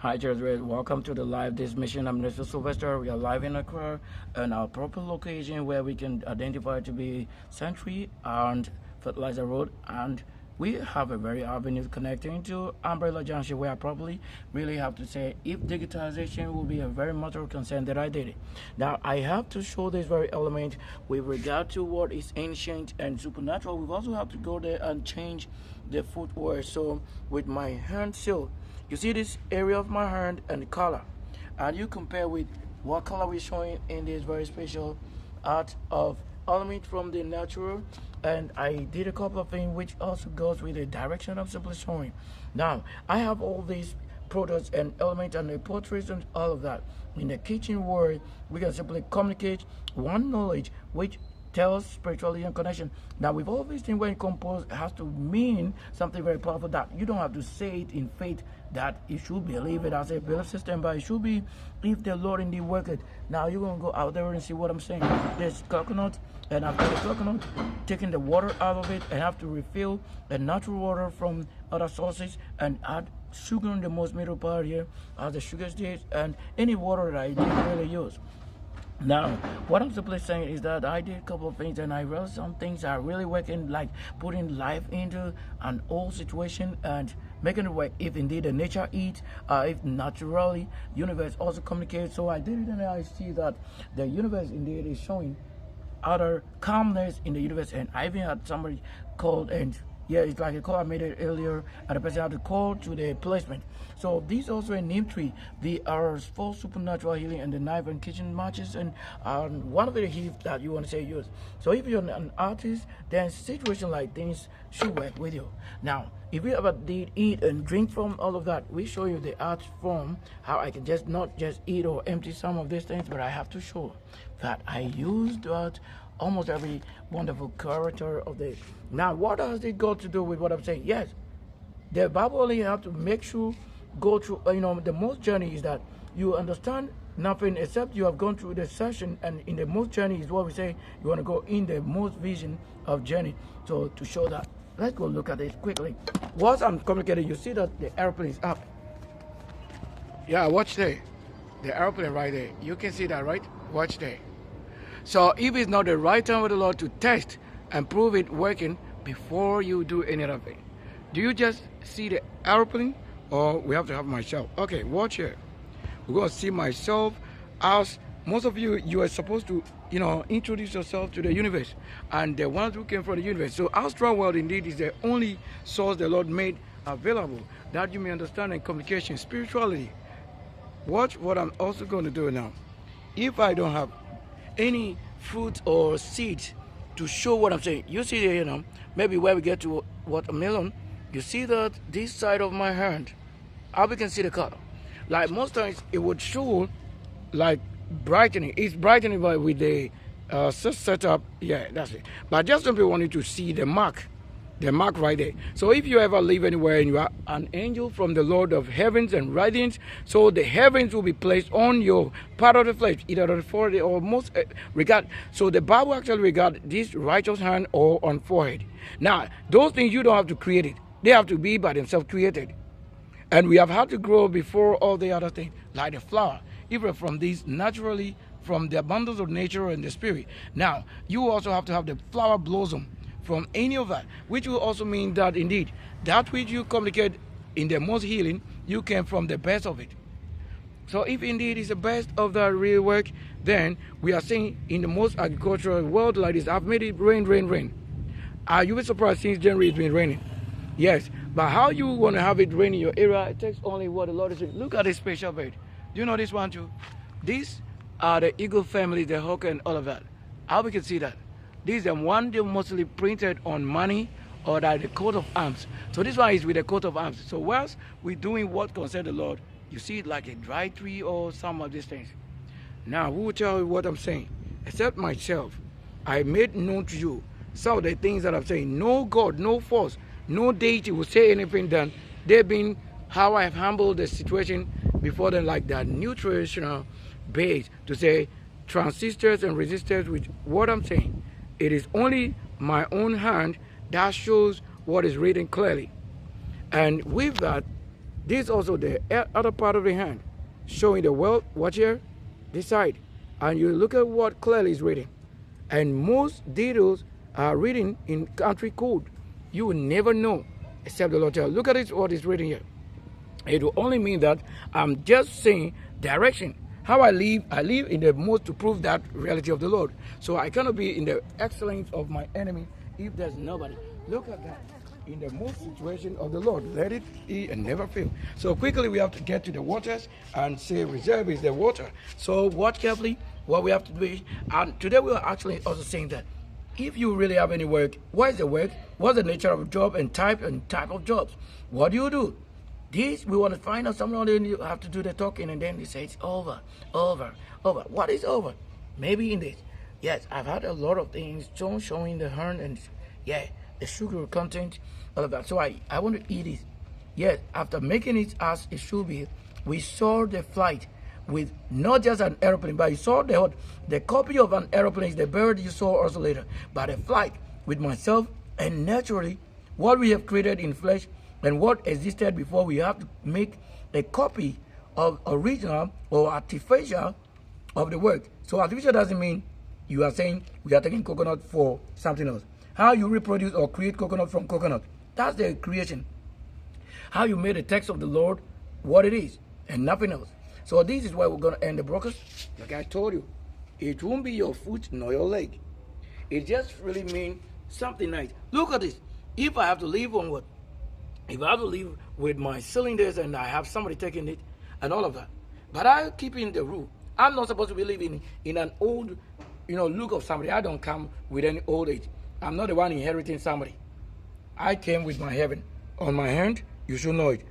Hi, Jared. Welcome to the live this mission. I'm Mr. Sylvester. We are live in Accra and our proper location where we can identify to be Century and Fertilizer Road. And we have a very avenue connecting to Umbrella Junction where I probably really have to say if digitization will be a very matter of concern that I did it. Now, I have to show this very element with regard to what is ancient and supernatural. We also have to go there and change the footwear. So with my hand sealed, you see this area of my hand and the color, and you compare with what color we're showing in this very special art of element from the natural. And I did a couple of things which also goes with the direction I'm simply showing. Now I have all these products and elements and the portraits and all of that. In the kitchen world, we can simply communicate one knowledge which tells spirituality and connection. Now, with all these things, when composed, it has to mean something very powerful that you don't have to say it in faith that you should believe it as a belief system, but it should be if the Lord indeed work it. Now, you're going to go out there and see what I'm saying. There's coconut, and after the coconut, taking the water out of it, and have to refill the natural water from other sources and add sugar in the most middle part here as the sugar stage and any water that I didn't really use. Now, what I'm simply saying is that I did a couple of things and I realized some things are really working, like putting life into an old situation and making it work if indeed the nature eats, if naturally universe also communicates. So I did it and I see that the universe indeed is showing utter calmness in the universe. And I even had somebody called and yeah, it's like a call I made it earlier, and the person had to call to the placement. So these also a name tree. They are for supernatural healing and the knife and kitchen matches and one of the heaps that you want to say use. So if you're an artist, then situation like things should work with you. Now, if you ever did eat and drink from all of that, we show you the art form, how I can just not just eat or empty some of these things, but I have to show that I used that almost every wonderful character of the. Now, what has it got to do with what I'm saying? Yes, the Bible only have to make sure go through. The most journey is that you understand nothing except you have gone through the session, and in the most journey is what we say you want to go in the most vision of journey. So to show that, let's go look at this quickly. Once I'm communicating, you see that the airplane is up. Yeah, watch there. The airplane right there. You can see that, right? Watch there. So if it's not the right time with the Lord to test and prove it working before you do any other thing, do you just see the airplane or we have to have myself? Okay, watch here. We're going to see myself as most of you are supposed to, introduce yourself to the universe and the ones who came from the universe. So astral world indeed is the only source the Lord made available that you may understand in communication, spirituality. Watch what I'm also going to do now. If I don't have any fruit or seeds to show what I'm saying, you see there, maybe where we get to watermelon, you see that this side of my hand, how we can see the color. Like most times it would show like brightening. It's brightening by with the setup. Yeah, that's it. But just simply want you to see the mark right there. So if you ever live anywhere and you are an angel from the Lord of heavens and radiance, so the heavens will be placed on your part of the flesh, either on the forehead or most regard. So the Bible actually regard this righteous hand or on forehead. Now, those things you don't have to create it. They have to be by themselves created. And we have had to grow before all the other things, like the flower, even from these naturally, from the abundance of nature and the spirit. Now, you also have to have the flower blossom from any of that, which will also mean that indeed that which you communicate in the most healing, you came from the best of it. So if indeed is the best of that real work, then we are saying in the most agricultural world like this, I've made it rain, rain, rain. You will be surprised since January it's been raining. Yes, but how you want to have it rain in your area, it takes only what the Lord is doing. Look at this special bird. Do you know this one too? These are the eagle family, the hawk and all of that. How we can see that? These are one they mostly printed on money or that the coat of arms. So this one is with the coat of arms. So whilst we're doing what concerns the Lord, you see it like a dry tree or some of these things. Now, who will tell you what I'm saying? Except myself, I made known to you some of the things that I'm saying. No God, no force, no deity will say anything done. They've been how I've handled the situation before them, like that nutritional base to say transistors and resistors with what I'm saying. It is only my own hand that shows what is written clearly. And with that, This is also the other part of the hand, showing the wealth. Watch here, this side, and you look at what clearly is written. And most details are written in country code. You will never know except the Lord tell. Look at it, what is written here. It will only mean that I'm just saying direction. How I live in the most to prove that reality of the Lord. So I cannot be in the excellence of my enemy if there's nobody. Look at that. In the most situation of the Lord, let it be and never fail. So quickly we have to get to the waters and say reserve is the water. So watch carefully what we have to do. And today we are actually also saying that if you really have any work, what is the work? What's the nature of a job and type of jobs? What do you do? This we want to find out. Someone you have to do the talking, and then they say it's over. What is over? Maybe in this. Yes, I've had a lot of things showing the horn and yeah, the sugar content, all of that. So I want to eat it. Yes, after making it as it should be, we saw the flight with not just an aeroplane, but you saw the copy of an aeroplane, the bird you saw also later, but a flight with myself, and naturally what we have created in flesh and what existed before, we have to make a copy of original or artificial of the work. So artificial doesn't mean you are saying we are taking coconut for something else. How you reproduce or create coconut from coconut, that's the creation. How you made the text of the Lord what it is and nothing else. So this is why we're going to end the broadcast. Like I told you, it won't be your foot nor your leg. It just really means something nice. Look at this. If I have to leave on what? If I have to leave with my cylinders and I have somebody taking it and all of that, but I keep in the rule. I'm not supposed to be living in an old, look of somebody. I don't come with any old age. I'm not the one inheriting somebody. I came with my heaven on my hand. You should know it.